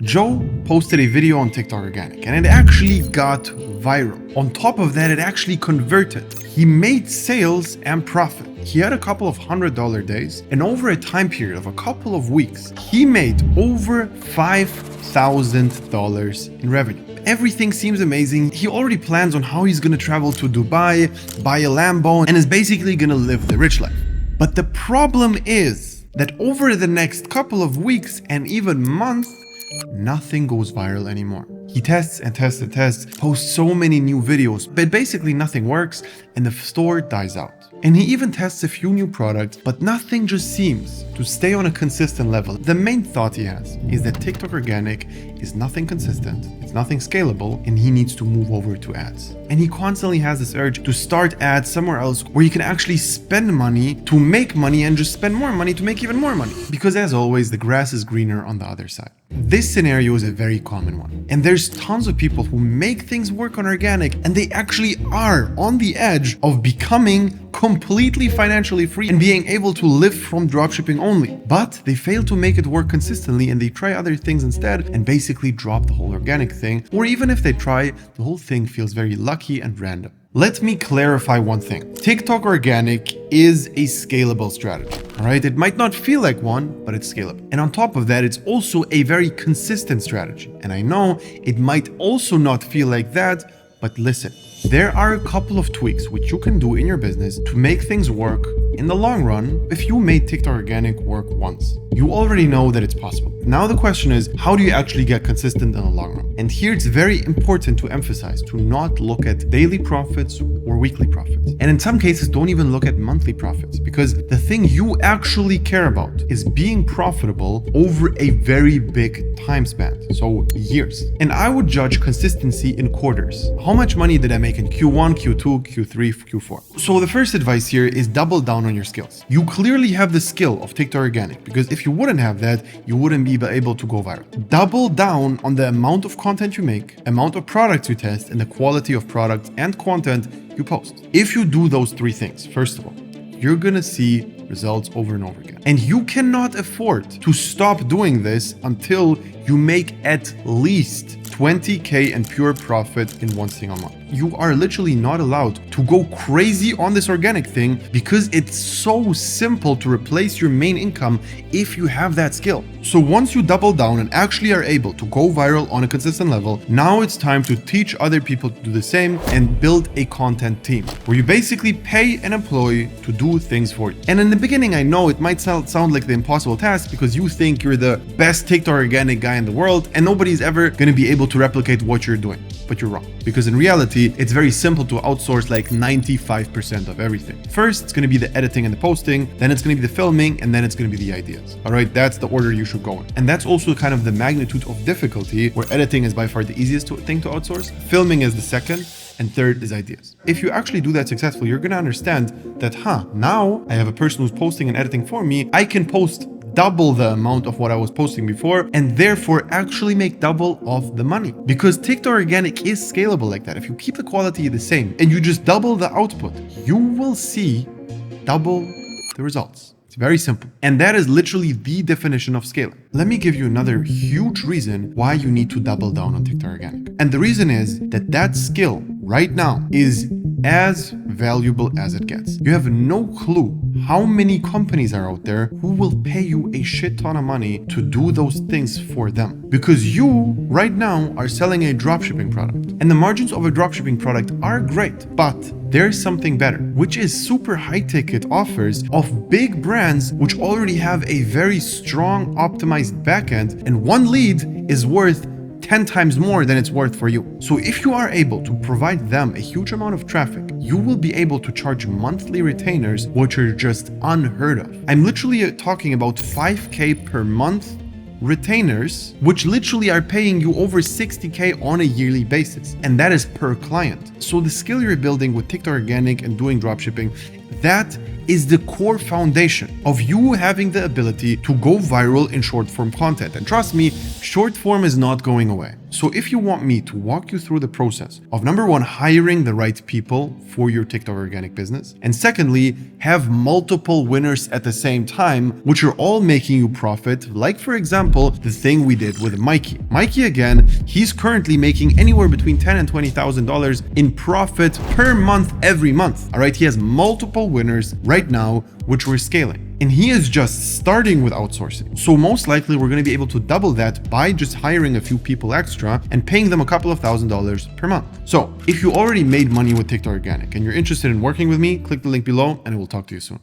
Joe posted a video on TikTok Organic and it actually got viral. On top of that, it actually converted. He made sales and profit. He had a couple of $100 days, and over a time period of a couple of weeks, he made over $5,000 in revenue. Everything seems amazing. He already plans on how he's gonna travel to Dubai, buy a Lambo, and is basically gonna live the rich life. But the problem is that over the next couple of weeks and even months, nothing goes viral anymore. He tests and tests and tests, posts so many new videos, but basically nothing works and the store dies out. And he even tests a few new products, but nothing just seems to stay on a consistent level. The main thought he has is that TikTok Organic is nothing consistent, it's nothing scalable, and he needs to move over to ads. And he constantly has this urge to start ads somewhere else where you can actually spend money to make money and just spend more money to make even more money. Because as always, the grass is greener on the other side. This scenario is a very common one. And there's tons of people who make things work on organic and they actually are on the edge of becoming completely financially free and being able to live from dropshipping only. But they fail to make it work consistently and they try other things instead and basically drop the whole organic thing. Or even if they try, the whole thing feels very lucky and random. Let me clarify one thing. TikTok Organic is a scalable strategy, all right? It might not feel like one, but it's scalable. And on top of that, it's also a very consistent strategy. And I know it might also not feel like that, but listen, there are a couple of tweaks which you can do in your business to make things work in the long run if you made TikTok Organic work once. You already know that it's possible. Now the question is, how do you actually get consistent in the long run? And here it's very important to emphasize to not look at daily profits or weekly profits. And in some cases, don't even look at monthly profits, because the thing you actually care about is being profitable over a very big time span, so years. And I would judge consistency in quarters. How much money did I make in Q1, Q2, Q3, Q4? So the first advice here is double down on your skills. You clearly have the skill of TikTok Organic, because if you wouldn't have that, you wouldn't be able to go viral. Double down on the amount of content you make, amount of products you test, and the quality of products and content you post. If you do those three things, first of all, you're gonna see results over and over again. And you cannot afford to stop doing this until you make at least 20K in pure profit in one single month. You are literally not allowed to go crazy on this organic thing because it's so simple to replace your main income if you have that skill. So once you double down and actually are able to go viral on a consistent level, now it's time to teach other people to do the same and build a content team where you basically pay an employee to do things for you. And in the beginning, I know it might sound like the impossible task because you think you're the best TikTok Organic guy in the world and nobody's ever going to be able to replicate what you're doing. But you're wrong, because in reality, it's very simple to outsource like 95% of everything. First, it's going to be the editing and the posting, then it's going to be the filming, and then it's going to be the ideas. All right, that's the order you should go in. And that's also kind of the magnitude of difficulty, where editing is by far the easiest thing to outsource, filming is the second, and third is ideas. If you actually do that successfully, you're going to understand that, now I have a person who's posting and editing for me, I can post double the amount of what I was posting before and therefore actually make double of the money. Because TikTok Organic is scalable like that. If you keep the quality the same and you just double the output, you will see double the results. It's very simple. And that is literally the definition of scaling. Let me give you another huge reason why you need to double down on TikTok Organic. And the reason is that skill right now is as valuable as it gets. You have no clue how many companies are out there who will pay you a shit ton of money to do those things for them. Because you, right now, are selling a dropshipping product. And the margins of a dropshipping product are great, but there's something better, which is super high ticket offers of big brands which already have a very strong optimized backend, and one lead is worth 10 times more than it's worth for you. So if you are able to provide them a huge amount of traffic, you will be able to charge monthly retainers, which are just unheard of. I'm literally talking about 5K per month retainers, which literally are paying you over 60K on a yearly basis. And that is per client. So the skill you're building with TikTok Organic and doing dropshipping, that is the core foundation of you having the ability to go viral in short form content. And trust me, short form is not going away. So if you want me to walk you through the process of number one, hiring the right people for your TikTok organic business, and secondly, have multiple winners at the same time, which are all making you profit, like for example, the thing we did with Mikey. Mikey, again, he's currently making anywhere between $10,000 and $20,000 in profit per month, every month. All right, he has multiple winners right now, which we're scaling. And he is just starting with outsourcing. So most likely we're going to be able to double that by just hiring a few people extra and paying them a couple of $1,000s per month. So if you already made money with TikTok Organic and you're interested in working with me, click the link below and I will talk to you soon.